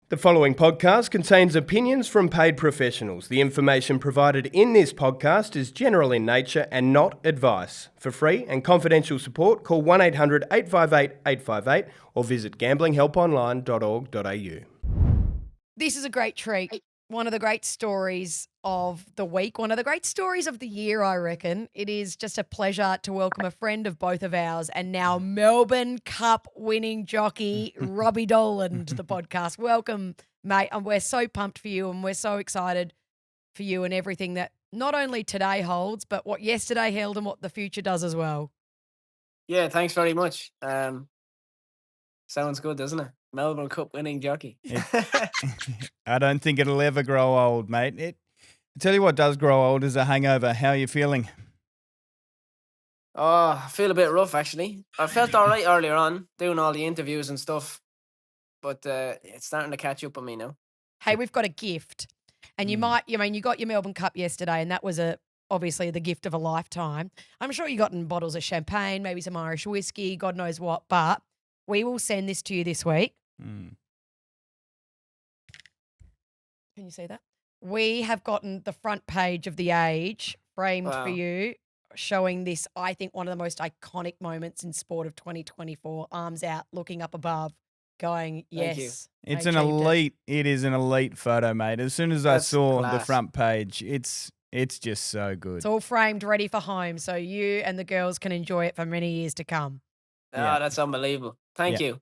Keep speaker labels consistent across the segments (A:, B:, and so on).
A: The following podcast contains opinions from paid professionals. The information provided in this podcast is general in nature and not advice. For free and confidential support, call 1800 858 858 or visit gamblinghelponline.org.au.
B: This is a great treat. One of the great stories of the week, one of the great stories of the year, I reckon. It is just a pleasure to welcome a friend of both of ours and now Melbourne Cup winning jockey, Robbie Dolan, to the podcast. Welcome, mate. And we're so pumped for you and we're so excited for you and everything that not only today holds, but what yesterday held and what the future does as well.
C: Yeah, thanks very much. Sounds good, doesn't it? Melbourne Cup winning jockey.
D: I don't think it'll ever grow old, mate. I tell you what does grow old is a hangover. How are you feeling?
C: Oh, I feel a bit rough, actually. I felt all right earlier on, doing all the interviews and stuff, but it's starting to catch up on me now.
B: Hey, we've got a gift. And you got your Melbourne Cup yesterday, and that was obviously the gift of a lifetime. I'm sure you gotten bottles of champagne, maybe some Irish whiskey, God knows what, but we will send this to you this week. Can you see that? We have gotten the front page of The Age framed for you, showing this, I think, one of the most iconic moments in sport of 2024. Arms out, looking up above, going, yes.
D: It is an elite photo, mate. As soon as I saw the front page, it's just so good.
B: It's all framed, ready for home, so you and the girls can enjoy it for many years to come.
C: Oh, that's unbelievable. Thank you.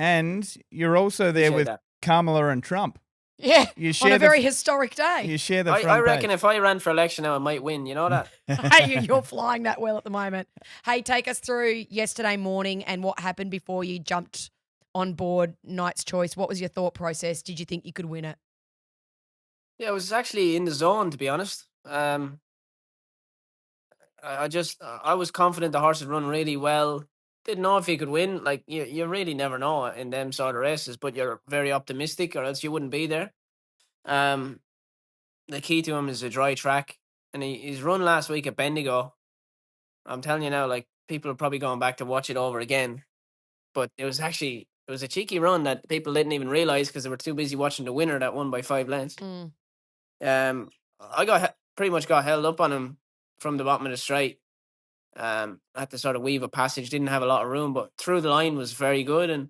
D: And you're also there with Kamala and Trump.
B: Yeah, on a very historic day.
D: You share the front
C: I reckon
D: page.
C: if I ran for election now, I might win. You know that?
B: Hey, you're flying that well at the moment. Hey, take us through yesterday morning and what happened before you jumped on board Knight's Choice. What was your thought process? Did you think you could win it?
C: Yeah, I was actually in the zone, to be honest. I was confident the horse would run really well. Didn't know if he could win. Like, you really never know in them sort of races, but you're very optimistic or else you wouldn't be there. The key to him is a dry track. And he's run last week at Bendigo. I'm telling you now, like, people are probably going back to watch it over again. But it was a cheeky run that people didn't even realise because they were too busy watching the winner that won by 5 lengths. I pretty much got held up on him from the bottom of the straight. I had to sort of weave a passage, didn't have a lot of room, but through the line was very good and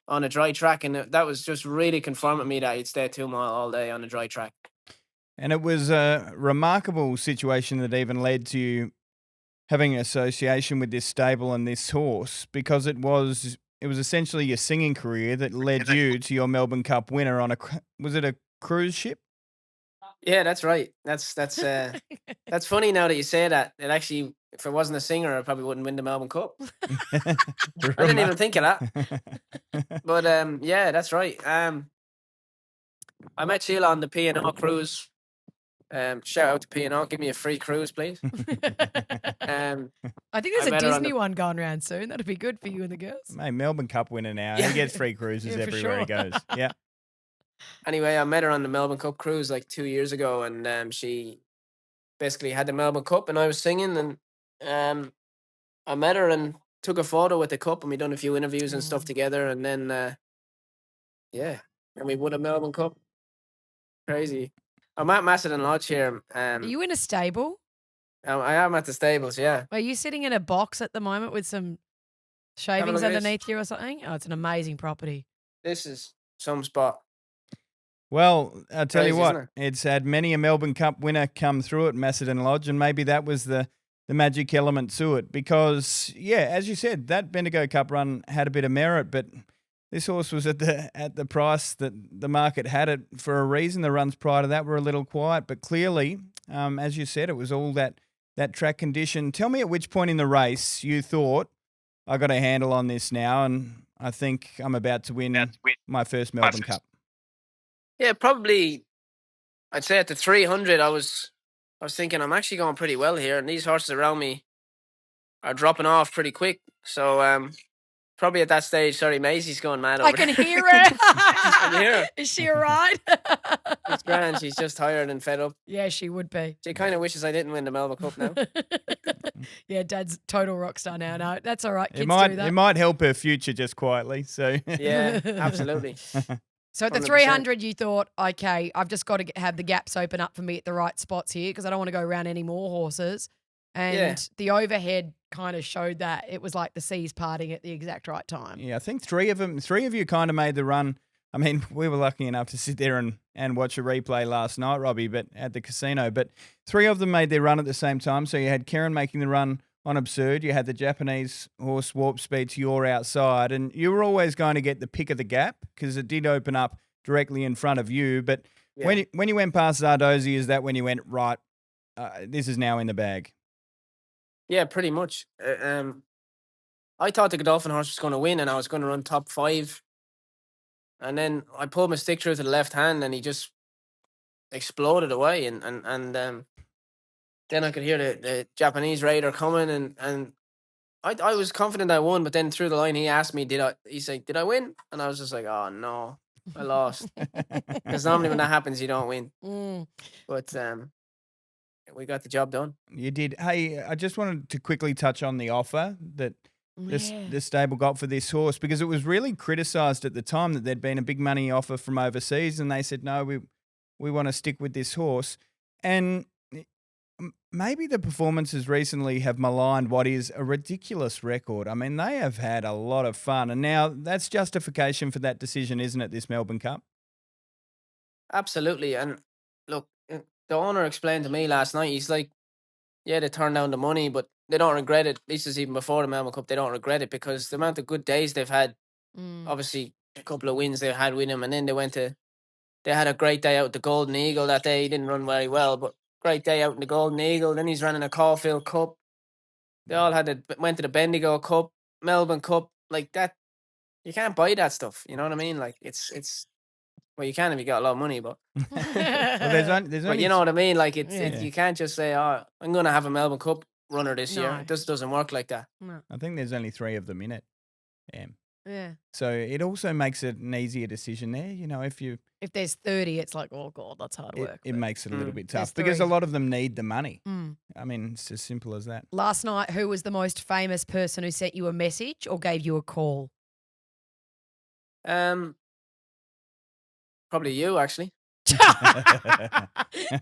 C: on a dry track. And that was just really confirming me that he'd stay 2 mile all day on a dry track.
D: And it was a remarkable situation that even led to you having an association with this stable and this horse, because it was essentially your singing career that led you to your Melbourne Cup winner on was it a cruise ship?
C: Yeah, that's right. That's funny now that you say that. It actually, if it wasn't a singer, I probably wouldn't win the Melbourne Cup. I didn't even think of that. But yeah, that's right. I met Sheila on the P&O cruise. Shout out to P&O. Give me a free cruise, please.
B: I think there's a Disney one going around soon. That'd be good for you and the girls.
D: Mate, Melbourne Cup winner now. He gets free cruises everywhere he goes. Yeah.
C: Anyway, I met her on the Melbourne Cup cruise like 2 years ago, and she basically had the Melbourne Cup, and I was singing, and I met her and took a photo with the cup, and we done a few interviews and stuff together, and then and we won a Melbourne Cup. Crazy. I'm at Macedon Lodge here.
B: Are you in a stable?
C: I am at the stables, yeah.
B: Are you sitting in a box at the moment with some shavings underneath you or something? Oh, it's an amazing property.
C: This is some spot.
D: Well, I'll tell you what, it's had many a Melbourne Cup winner come through at Macedon Lodge, and maybe that was the magic element to it because, yeah, as you said, that Bendigo Cup run had a bit of merit, but this horse was at the price that the market had it for a reason. The runs prior to that were a little quiet, but clearly, as you said, it was all that track condition. Tell me at which point in the race you thought, I got a handle on this now, and I think I'm about to win my first Melbourne Cup.
C: Yeah, probably. I'd say at the 300, I was thinking I'm actually going pretty well here, and these horses around me are dropping off pretty quick. So probably at that stage, sorry, Maisie's going mad over
B: I can hear her.
C: I can hear her.
B: Is she all right?
C: It's grand. She's just tired and fed up.
B: Yeah, she would be.
C: She kind of wishes I didn't win the Melbourne Cup now.
B: Yeah, Dad's total rock star now. No, that's all right. Kids
D: It
B: do that.
D: might help her future just quietly. So
C: yeah, absolutely.
B: So at the
C: 100%.
B: 300, you thought, okay, I've just got to have the gaps open up for me at the right spots here because I don't want to go around any more horses. And the overhead kind of showed that it was like the seas parting at the exact right time.
D: Yeah, I think three of you kind of made the run. I mean, we were lucky enough to sit there and watch a replay last night, Robbie, but at the casino. But three of them made their run at the same time. So you had Karen making the run on Absurd. You had the Japanese horse Warp Speed to your outside. And you were always going to get the pick of the gap because it did open up directly in front of you. But when you went past Zardozi, is that when you went, right, this is now in the bag?
C: Yeah, pretty much. I thought the Godolphin horse was going to win and I was going to run top 5. And then I pulled my stick through to the left hand and he just exploded away. And then I could hear the Japanese raider coming and I was confident I won. But then through the line, he asked me, he said, did I win? And I was just like, oh, no, I lost. Because normally when that happens, you don't win. But we got the job done.
D: You did. Hey, I just wanted to quickly touch on the offer that the stable got for this horse because it was really criticised at the time that there'd been a big money offer from overseas and they said, no, we want to stick with this horse. And maybe the performances recently have maligned what is a ridiculous record. I mean, they have had a lot of fun and now that's justification for that decision, isn't it, this Melbourne Cup?
C: Absolutely. And look, the owner explained to me last night, he's like, yeah, they turned down the money, but they don't regret it. This is even before the Melbourne Cup. They don't regret it because the amount of good days they've had, obviously a couple of wins they had with him, and then they had a great day out at the Golden Eagle that day. He didn't run very well, but great day out in the Golden Eagle. Then he's running a Caulfield Cup. They all went to the Bendigo Cup, Melbourne Cup, like that. You can't buy that stuff. You know what I mean? Like it's. Well, you can if you got a lot of money, but
D: well, there's only
C: but you know what I mean. Like you can't just say, "Oh, I'm going to have a Melbourne Cup runner this year." It just doesn't work like that.
B: No.
D: I think there's only 3 of them in it.
B: Yeah.
D: So it also makes it an easier decision there. You know, if
B: there's 30, it's like, oh God, that's hard work.
D: It makes it a little bit tough
B: There's
D: because
B: 3.
D: a lot of them need the money. I mean, it's as simple as that.
B: Last night, who was the most famous person who sent you a message or gave you a call?
C: Probably you, actually.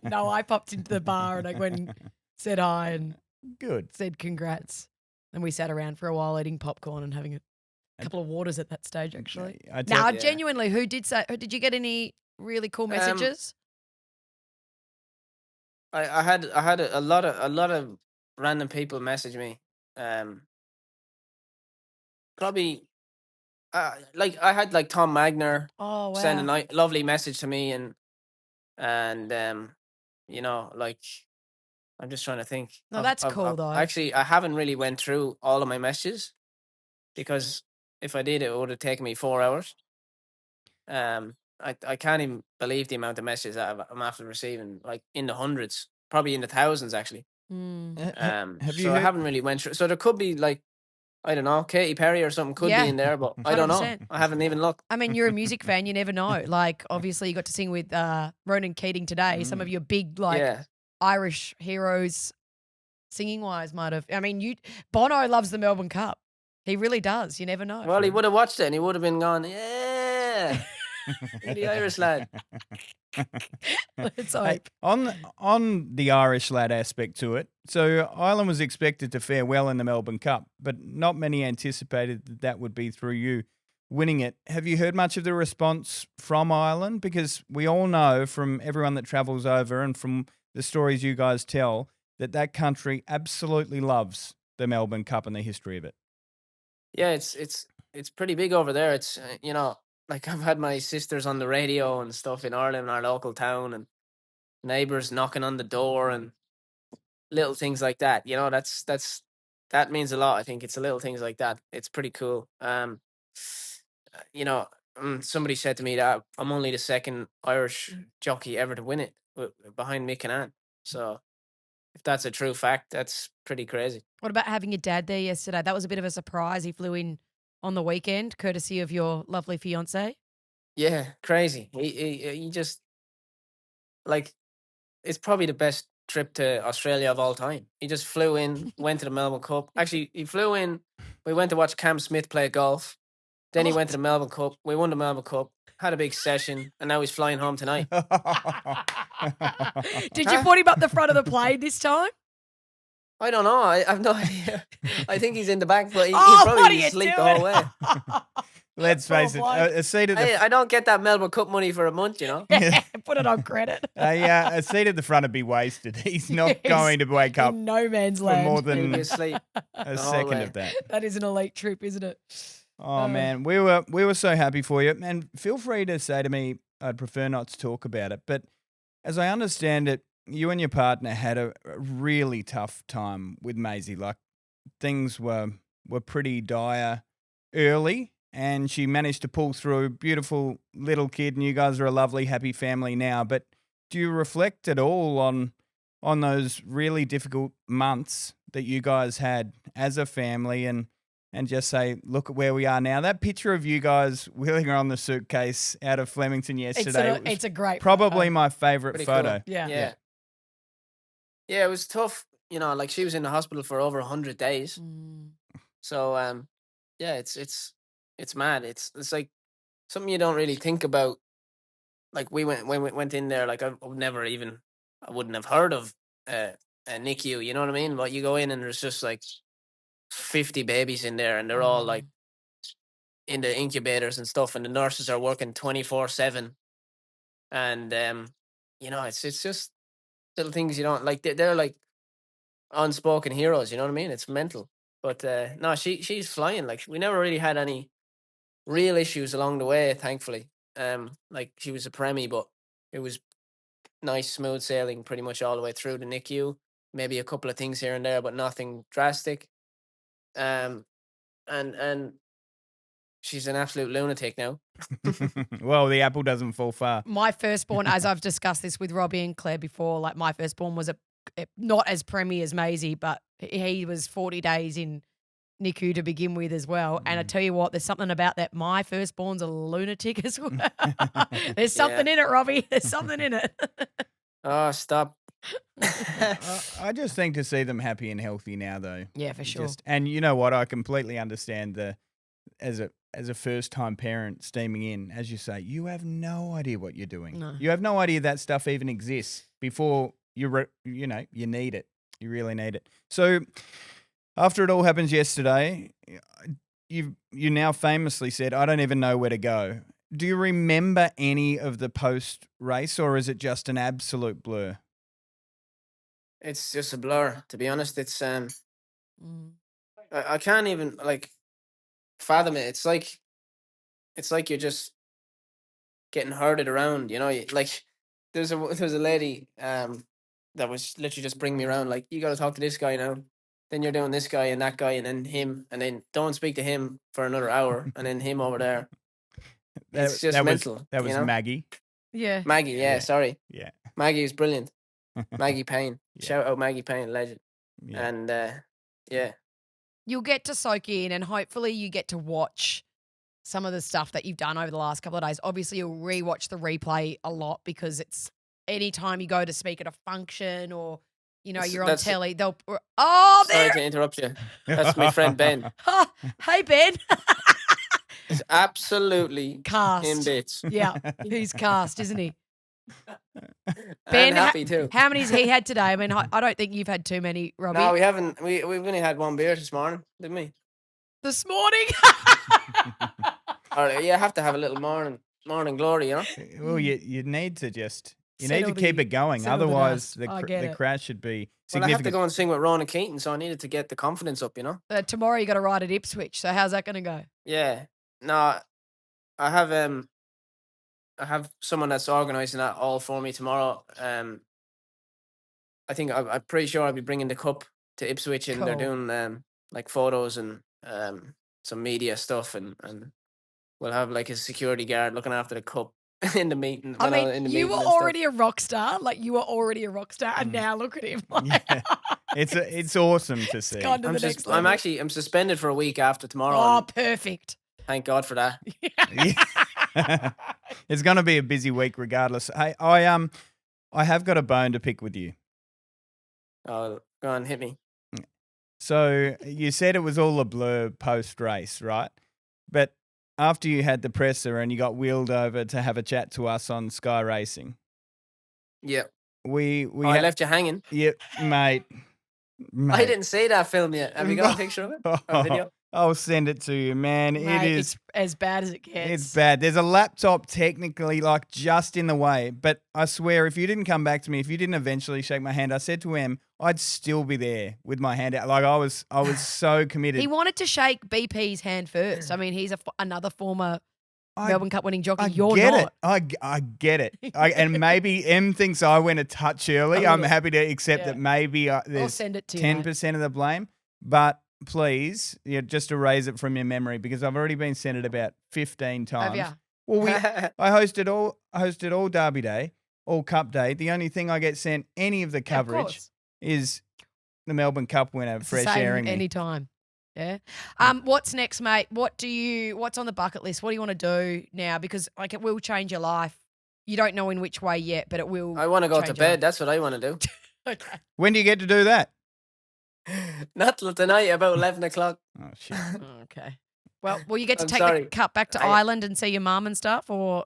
B: No, I popped into the bar and I went and said hi and said congrats. And we sat around for a while eating popcorn and having a couple of waters at that stage, actually. Genuinely, who did you get any really cool messages?
C: I had a lot of random people message me. Probably. Like I had like Tom Magner send a lovely message to me and you know, like I'm just trying to think.
B: No, that's cool though.
C: Actually, I haven't really went through all of my messages because if I did, it would have taken me 4 hours. I can't even believe the amount of messages that I'm after receiving, like in the hundreds, probably in the thousands actually. I haven't really went through. So there could be like, I don't know, Katy Perry or something could be in there, but I don't
B: 100%.
C: know. I haven't even looked.
B: I mean, you're a music fan. You never know. Like, obviously, you got to sing with Ronan Keating today. Some of your big, Irish heroes, singing-wise, might have. I mean, Bono loves the Melbourne Cup. He really does. You never know.
C: Well, he would have watched it and he would have been gone, yeah, the Irish lad.
B: Let's hope.
D: On the Irish lad aspect to it, so Ireland was expected to fare well in the Melbourne Cup, but not many anticipated that would be through you winning it. Have you heard much of the response from Ireland? Because we all know from everyone that travels over and from the stories you guys tell that country absolutely loves the Melbourne Cup and the history of it.
C: Yeah, it's pretty big over there. It's you know, like I've had my sisters on the radio and stuff in Ireland, our local town, and neighbors knocking on the door and little things like that. You know, that means a lot. I think it's the little things like that. It's pretty cool. You know, somebody said to me that I'm only the second Irish jockey ever to win it behind Mick Canaan. So if that's a true fact, that's pretty crazy.
B: What about having your dad there yesterday? That was a bit of a surprise. He flew in on the weekend, courtesy of your lovely fiance.
C: Yeah, crazy. He just, like, it's probably the best trip to Australia of all time. He just flew in, went to the Melbourne Cup. Actually, he flew in. We went to watch Cam Smith play golf. Then he went to the Melbourne Cup. We won the Melbourne Cup. Had a big session, and now he's flying home tonight.
B: Did you put him up the front of the plane this time?
C: I don't know. I have no idea. I think he's in the back, but he
B: what are
C: probably
B: you
C: asleep
B: doing?
C: the whole way.
D: Let's face it, a seat at the
C: I don't get that Melbourne Cup money for a month, you know.
B: Put it on credit.
D: a seat at the front would be wasted. He's not going to wake up
B: in no man's
D: for
B: land.
D: more
C: He'll
D: than
C: be asleep.
D: a second of that.
B: That is an elite trip, isn't it?
D: Oh man, we were so happy for you, and feel free to say to me, I'd prefer not to talk about it, but as I understand it, you and your partner had a really tough time with Maisie. Like things were pretty dire early, and she managed to pull through. Beautiful little kid, and you guys are a lovely, happy family now. But do you reflect at all on those really difficult months that you guys had as a family, and just say, look at where we are now? That picture of you guys wheeling her on the suitcase out of Flemington yesterday,
B: it's a great
D: probably
B: photo.
D: my favourite
C: Pretty
D: photo.
C: cool.
B: Yeah.
C: Yeah, it was tough. You know, like she was in the hospital for over 100 days. So, yeah, it's mad. It's like something you don't really think about. Like when we went in there, like I wouldn't have heard of a NICU. You know what I mean? But you go in and there's just like 50 babies in there, and they're all like in the incubators and stuff, and the nurses are working 24/7. And you know, it's just little things you don't like. They're like unspoken heroes. You know what I mean? It's mental. But no, she's flying. Like we never really had any real issues along the way, thankfully. Like she was a preemie, but it was nice, smooth sailing pretty much all the way through the NICU. Maybe a couple of things here and there, but nothing drastic. And she's an absolute lunatic now.
D: Well, the apple doesn't fall far.
B: My firstborn, as I've discussed this with Robbie and Claire before, like my firstborn was not as preemie as Maisie, but he was 40 days in NICU to begin with as well. And I tell you what, there's something about that. My firstborn's a lunatic as well. There's something in it, Robbie. There's something in it.
C: Oh, stop.
D: I just think to see them happy and healthy now, though.
B: Yeah, for sure.
D: And you know what? I completely understand as a first-time parent steaming in, as you say, you have no idea what you're doing.
B: No.
D: You have no idea that stuff even exists before you need it. You really need it. So after it all happens yesterday, you now famously said, I don't even know where to go. Do you remember any of the post-race, or is it just an absolute blur?
C: It's just a blur, to be honest. It's I can't even like fathom it. It's like you're just getting herded around, you know. Like there's a lady that was literally just bringing me around. Like, you got to talk to this guy now. Then you're doing this guy and that guy, and then him, and then don't speak to him for another hour, and then him over there. It's just mental.
D: That was Maggie.
B: Yeah.
C: Maggie, yeah, sorry.
D: Yeah.
C: Maggie is brilliant. Maggie Payne.
D: Yeah.
C: Shout out Maggie Payne, legend.
D: Yeah.
C: And yeah.
B: You'll get to soak in, and hopefully you get to watch some of the stuff that you've done over the last couple of days. Obviously, you'll rewatch the replay a lot because it's anytime you go to speak at a function or, you know, you're on telly, they'll... Oh,
C: Sorry
B: there!
C: to interrupt you. That's my friend Ben.
B: Hey, Ben.
C: He's absolutely
B: Cast.
C: in bits.
B: Yeah, he's cast, isn't he?
C: Ben, happy too.
B: How many's he had today? I mean, I don't think you've had too many, Robbie.
C: No, we haven't. We've only had one beer this morning, didn't we?
B: This morning?
C: Or you have to have a little morning glory, you know?
D: Well, you need to just... You
B: Settle
D: need to keep it going.
B: settle the
D: Otherwise,
B: dust.
D: the crash should be
C: Well, I have to
D: significant.
C: go and sing with Ronan Keaton, so I needed to get the confidence up, you know?
B: Tomorrow you got to ride at Ipswich. So how's that going to go?
C: Yeah. No, I have someone that's organising that all for me tomorrow. I think I'm pretty sure I'll be bringing the cup to Ipswich, and they're
B: Cool.
C: doing like photos and some media stuff, and we'll have like a security guard looking after the cup in the meeting.
B: I mean,
C: in the
B: you
C: meeting
B: were
C: and stuff.
B: already a rock star. Like, you were already a rock star, and now look at him.
D: Yeah. It's awesome to see.
B: gone to the next level.
C: I'm suspended for a week after tomorrow.
B: Oh,
C: and
B: perfect.
C: thank God for that.
D: Yeah. It's going to be a busy week regardless. Hey, I have got a bone to pick with you.
C: Oh, go on, hit me.
D: So you said it was all a blur post race, right? But after you had the presser and you got wheeled over to have a chat to us on Sky Racing,
C: Yeah.
D: we
C: I left you hanging.
D: Yeah, mate.
C: I didn't see that film yet. Have you got a picture of it? Or a video?
D: I'll send it to you, man.
B: Mate,
D: it is.
B: It's as bad as it gets.
D: It's bad. There's a laptop technically like just in the way, but I swear if you didn't come back to me, if you didn't eventually shake my hand, I said to him, I'd still be there with my hand out. Like I was so committed.
B: He wanted to shake BP's hand first. I mean, he's another former Melbourne Cup winning jockey. You're not.
D: I get it. And maybe M thinks I went a touch early. I'm happy to accept that maybe there's
B: send it to
D: 10% of the blame, but please, just erase it from your memory because I've already been sent it about 15 times.
B: Have
D: Well, I hosted all Derby Day, all Cup Day. The only thing I get sent any of the coverage is the Melbourne Cup winner, fresh airing.
B: Anytime. Yeah. What's next, mate? What's on the bucket list? What do you want to do now? Because it will change your life. You don't know in which way yet, but it will.
C: I want to go to bed. That's what I want to do.
B: Okay.
D: When do you get to do that?
C: Not till tonight, about 11 o'clock.
D: Oh, shit.
B: Okay. Well, will you get to
C: I'm
B: take
C: sorry.
B: the cup back to Ireland and see your mum and stuff, or?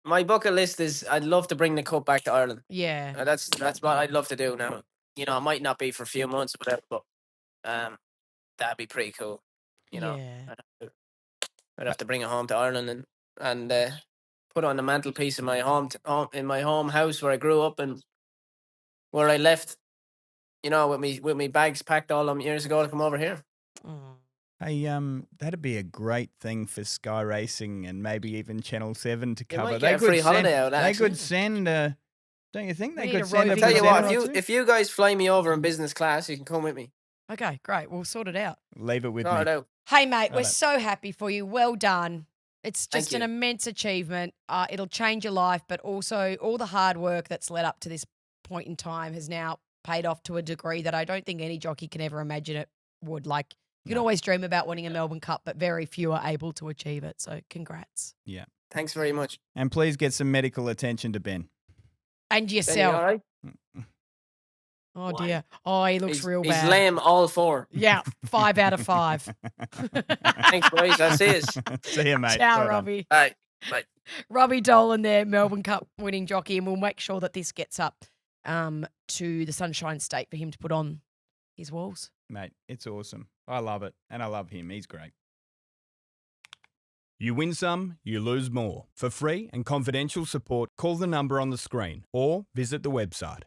C: My bucket list is I'd love to bring the cup back to Ireland.
B: Yeah.
C: That's what I'd love to do now. It might not be for a few months or whatever, but that'd be pretty cool.
B: Yeah.
C: I'd have to bring it home to Ireland and put it on the mantelpiece in my in my home house where I grew up and where I left. With me bags packed all them years ago to come over here.
D: Hey, that'd be a great thing for Sky Racing and maybe even Channel 7 to cover.
C: Might get a free holiday out.
D: They could send. Don't you think they could send?
C: Tell you what, if you guys fly me over in business class, you can come with me.
B: Okay, great. We'll sort it out.
D: Leave it with me.
C: Sort it out.
B: Hey, mate, we're so happy for you. Well done. It's just
C: Thank
B: an
C: you.
B: immense achievement. It'll change your life, but also all the hard work that's led up to this point in time has now paid off to a degree that I don't think any jockey can ever imagine it would. Like, you can always dream about winning a Melbourne Cup, but very few are able to achieve it. So congrats.
D: Yeah.
C: Thanks very much.
D: And please get some medical attention to Ben.
B: And
C: Benny,
B: yourself.
C: all right?
B: Oh, dear. Oh, he looks real bad.
C: He's lame all four.
B: Yeah, 5 out of 5.
C: Thanks, boys. I'll see you.
D: See you, mate.
B: Ciao,
D: Well done.
B: Robbie.
C: Bye. Bye.
B: Robbie Dolan there, Melbourne Cup winning jockey, and we'll make sure that this gets up to the Sunshine State for him to put on his walls.
D: Mate, it's awesome. I love it. And I love him. He's great.
A: You win some, you lose more. For free and confidential support, call the number on the screen or visit the website.